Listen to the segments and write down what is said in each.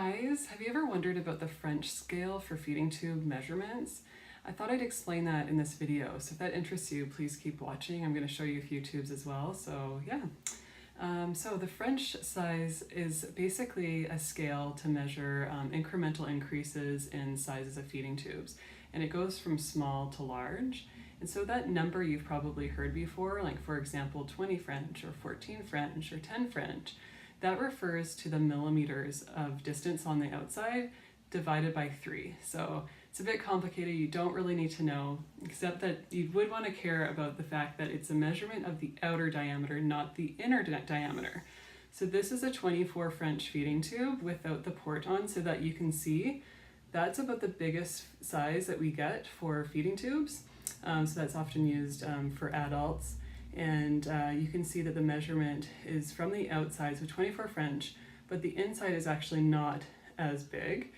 guys, have you ever wondered about the French scale for feeding tube measurements? I thought I'd explain that in this video, so if that interests you, please keep watching. I'm going to show you a few tubes as well, so yeah. So the French size is basically a scale to measure incremental increases in sizes of feeding tubes, and it goes from small to large. And so that number you've probably heard before, like for example 20 French or 14 French or 10 French, that refers to the millimeters of distance on the outside divided by 3. So it's a bit complicated, you don't really need to know, except that you would want to care about the fact that it's a measurement of the outer diameter, not the inner diameter. So this is a 24 French feeding tube without the port on, so that you can see that's about the biggest size that we get for feeding tubes. So that's often used for adults. And you can see that the measurement is from the outside, so 24 French, but the inside is actually not as big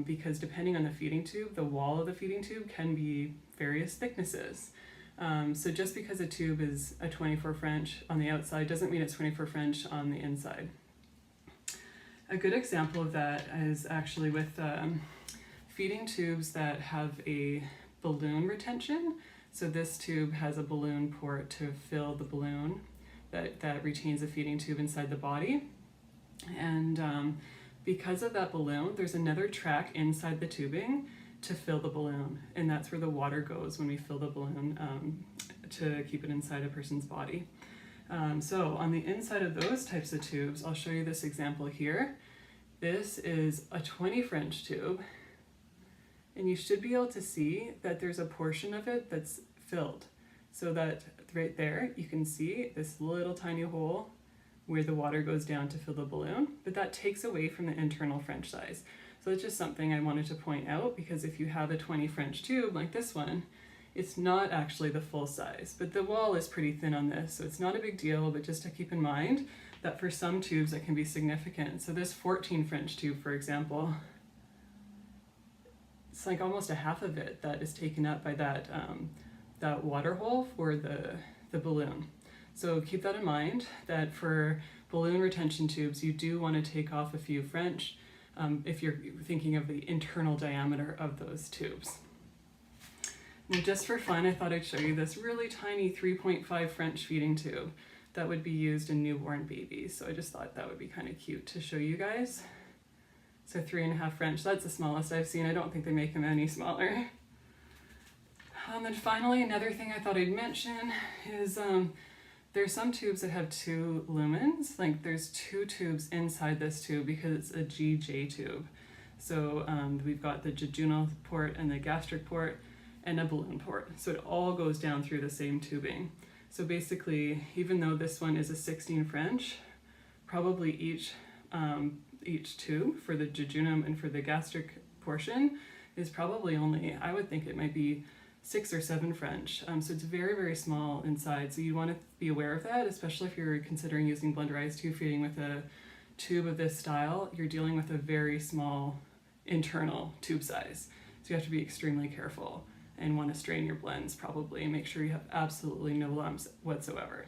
because depending on the feeding tube, the wall of the feeding tube can be various thicknesses. So just because a tube is a 24 French on the outside doesn't mean it's 24 French on the inside. A good example of that is actually with feeding tubes that have a balloon retention. So this tube has a balloon port to fill the balloon that retains the feeding tube inside the body. And because of that balloon, there's another track inside the tubing to fill the balloon. And that's where the water goes when we fill the balloon to keep it inside a person's body. So on the inside of those types of tubes, I'll show you this example here. This is a 20 French tube. And you should be able to see that there's a portion of it that's filled. So that right there, you can see this little tiny hole where the water goes down to fill the balloon, but that takes away from the internal French size. So it's just something I wanted to point out, because if you have a 20 French tube like this one, it's not actually the full size, but the wall is pretty thin on this, so it's not a big deal, but just to keep in mind that for some tubes it can be significant. So this 14 French tube, for example, it's like almost a half of it that is taken up by that water hole for the balloon. So keep that in mind, that for balloon retention tubes, you do want to take off a few French if you're thinking of the internal diameter of those tubes. Now just for fun, I thought I'd show you this really tiny 3.5 French feeding tube that would be used in newborn babies. So I just thought that would be kind of cute to show you guys. So 3.5 French, that's the smallest I've seen. I don't think they make them any smaller. And then finally, another thing I thought I'd mention is there's some tubes that have 2 lumens. Like there's 2 tubes inside this tube because it's a GJ tube. So we've got the jejunal port and the gastric port and a balloon port. So it all goes down through the same tubing. So basically, even though this one is a 16 French, probably each tube for the jejunum and for the gastric portion is probably only, I would think it might be 6 or 7 French. So it's very, very small inside. So you want to be aware of that, especially if you're considering using blenderized tube feeding with a tube of this style. You're dealing with a very small internal tube size. So you have to be extremely careful and want to strain your blends probably and make sure you have absolutely no lumps whatsoever.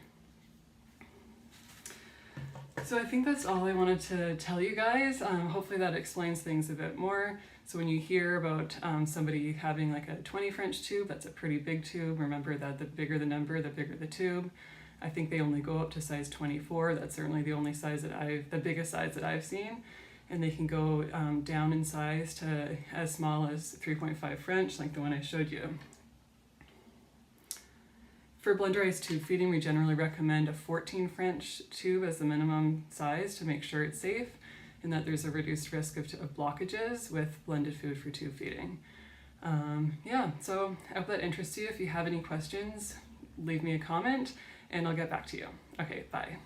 So I think that's all I wanted to tell you guys. Hopefully that explains things a bit more. So when you hear about somebody having like a 20 French tube, that's a pretty big tube. Remember that the bigger the number, the bigger the tube. I think they only go up to size 24. That's certainly the only size that the biggest size that I've seen. And they can go down in size to as small as 3.5 French, like the one I showed you. For blenderized tube feeding, we generally recommend a 14 French tube as the minimum size to make sure it's safe and that there's a reduced risk of blockages with blended food for tube feeding. Yeah, so I hope that interests you. If you have any questions, leave me a comment and I'll get back to you. Okay, bye.